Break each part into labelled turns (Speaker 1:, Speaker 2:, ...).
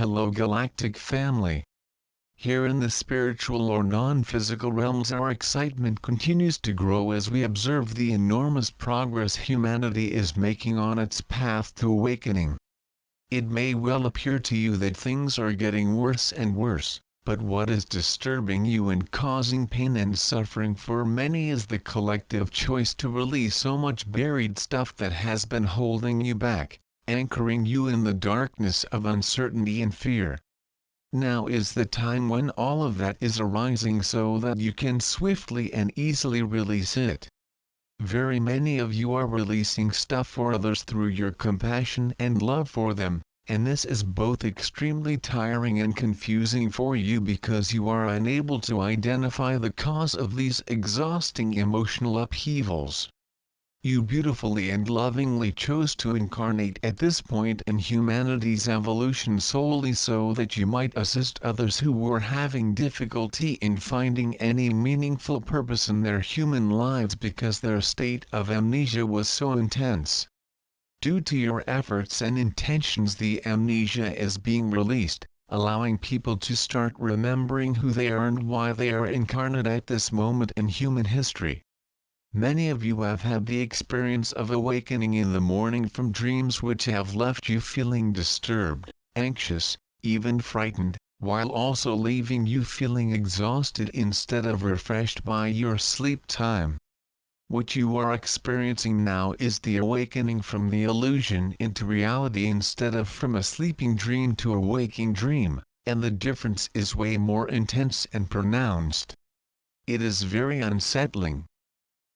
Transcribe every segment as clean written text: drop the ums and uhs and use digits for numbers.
Speaker 1: Hello Galactic family. Here in the spiritual or non-physical realms our excitement continues to grow as we observe the enormous progress humanity is making on its path to awakening. It may well appear to you that things are getting worse and worse, but what is disturbing you and causing pain and suffering for many is the collective choice to release so much buried stuff that has been holding you back, anchoring you in the darkness of uncertainty and fear. Now is the time when all of that is arising so that you can swiftly and easily release it. Very many of you are releasing stuff for others through your compassion and love for them, and this is both extremely tiring and confusing for you because you are unable to identify the cause of these exhausting emotional upheavals. You beautifully and lovingly chose to incarnate at this point in humanity's evolution solely so that you might assist others who were having difficulty in finding any meaningful purpose in their human lives because their state of amnesia was so intense. Due to your efforts and intentions, the amnesia is being released, allowing people to start remembering who they are and why they are incarnate at this moment in human history. Many of you have had the experience of awakening in the morning from dreams which have left you feeling disturbed, anxious, even frightened, while also leaving you feeling exhausted instead of refreshed by your sleep time. What you are experiencing now is the awakening from the illusion into reality instead of from a sleeping dream to a waking dream, and the difference is way more intense and pronounced. It is very unsettling.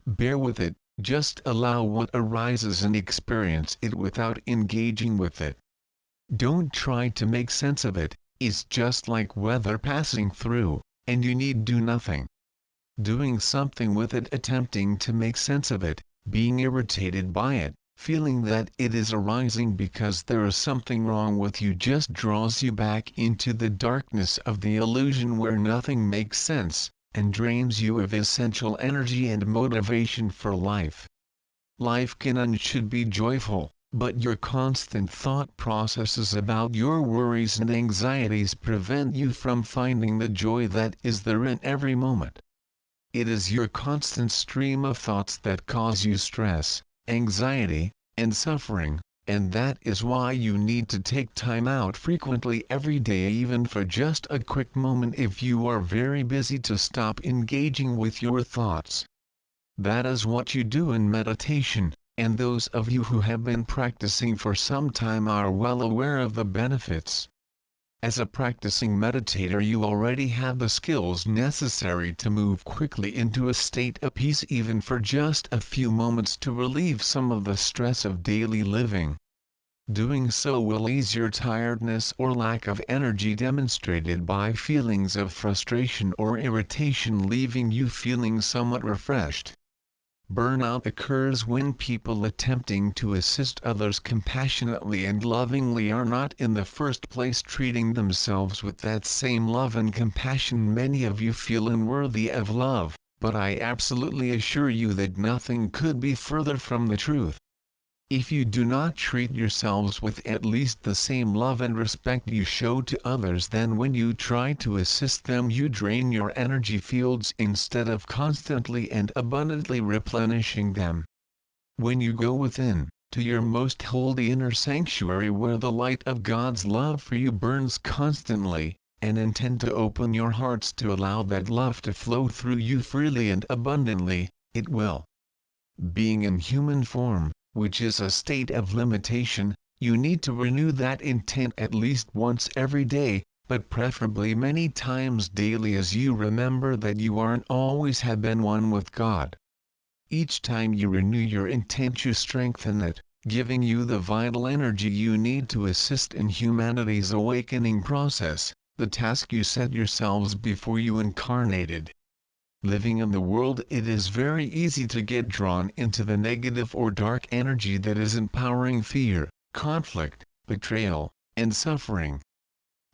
Speaker 1: Bear with it, just allow what arises and experience it without engaging with it. Don't try to make sense of it, it's just like weather passing through, and you need do nothing. Doing something with it, attempting to make sense of it, being irritated by it, feeling that it is arising because there is something wrong with you just draws you back into the darkness of the illusion where nothing makes sense, and drains you of essential energy and motivation for life. Life can and should be joyful, but your constant thought processes about your worries and anxieties prevent you from finding the joy that is there in every moment. It is your constant stream of thoughts that cause you stress, anxiety, and suffering, and that is why you need to take time out frequently every day, even for just a quick moment if you are very busy, to stop engaging with your thoughts. That is what you do in meditation, and those of you who have been practicing for some time are well aware of the benefits. As a practicing meditator, you already have the skills necessary to move quickly into a state of peace even for just a few moments to relieve some of the stress of daily living. Doing so will ease your tiredness or lack of energy demonstrated by feelings of frustration or irritation, leaving you feeling somewhat refreshed. Burnout occurs when people attempting to assist others compassionately and lovingly are not in the first place treating themselves with that same love and compassion many of you feel unworthy of love, but I absolutely assure you that nothing could be further from the truth. If you do not treat yourselves with at least the same love and respect you show to others, then when you try to assist them you drain your energy fields instead of constantly and abundantly replenishing them. When you go within, to your most holy inner sanctuary where the light of God's love for you burns constantly, and intend to open your hearts to allow that love to flow through you freely and abundantly, it will. Being in human form, which is a state of limitation, you need to renew that intent at least once every day, but preferably many times daily, as you remember that you are and always have been one with God. Each time you renew your intent you strengthen it, giving you the vital energy you need to assist in humanity's awakening process, the task you set yourselves before you incarnated. Living in the world, it is very easy to get drawn into the negative or dark energy that is empowering fear, conflict, betrayal, and suffering.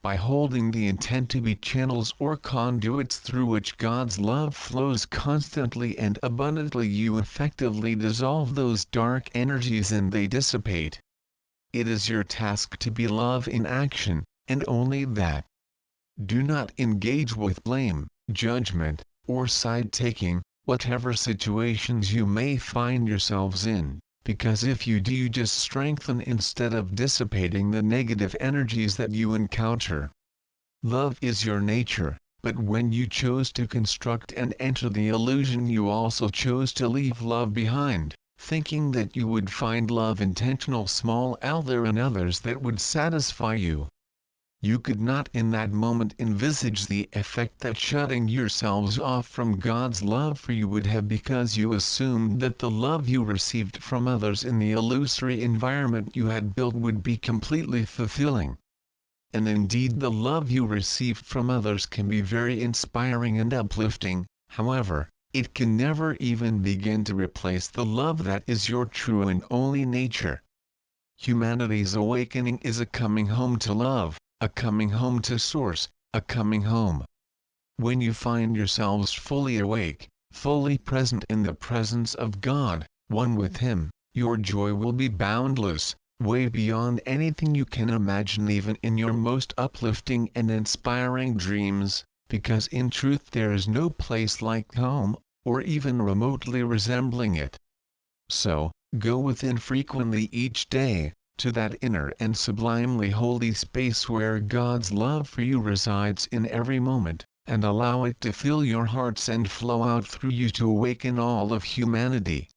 Speaker 1: By holding the intent to be channels or conduits through which God's love flows constantly and abundantly, you effectively dissolve those dark energies and they dissipate. It is your task to be love in action, and only that. Do not engage with blame, judgment, or side-taking, whatever situations you may find yourselves in, because if you do, you just strengthen instead of dissipating the negative energies that you encounter. Love is your nature, but when you chose to construct and enter the illusion, you also chose to leave love behind, thinking that you would find love intentional small out there in others that would satisfy you. You could not in that moment envisage the effect that shutting yourselves off from God's love for you would have, because you assumed that the love you received from others in the illusory environment you had built would be completely fulfilling. And indeed, the love you received from others can be very inspiring and uplifting. However, it can never even begin to replace the love that is your true and only nature. Humanity's awakening is a coming home to love, a coming home to Source, a coming home. When you find yourselves fully awake, fully present in the presence of God, one with Him, your joy will be boundless, way beyond anything you can imagine, even in your most uplifting and inspiring dreams, because in truth there is no place like home, or even remotely resembling it. So, go within frequently each day, to that inner and sublimely holy space where God's love for you resides in every moment, and allow it to fill your hearts and flow out through you to awaken all of humanity.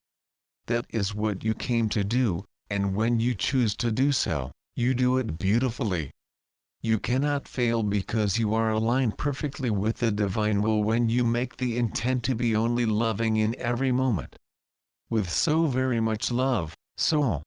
Speaker 1: That is what you came to do, and when you choose to do so, you do it beautifully. You cannot fail because you are aligned perfectly with the divine will when you make the intent to be only loving in every moment. With so very much love, Soul.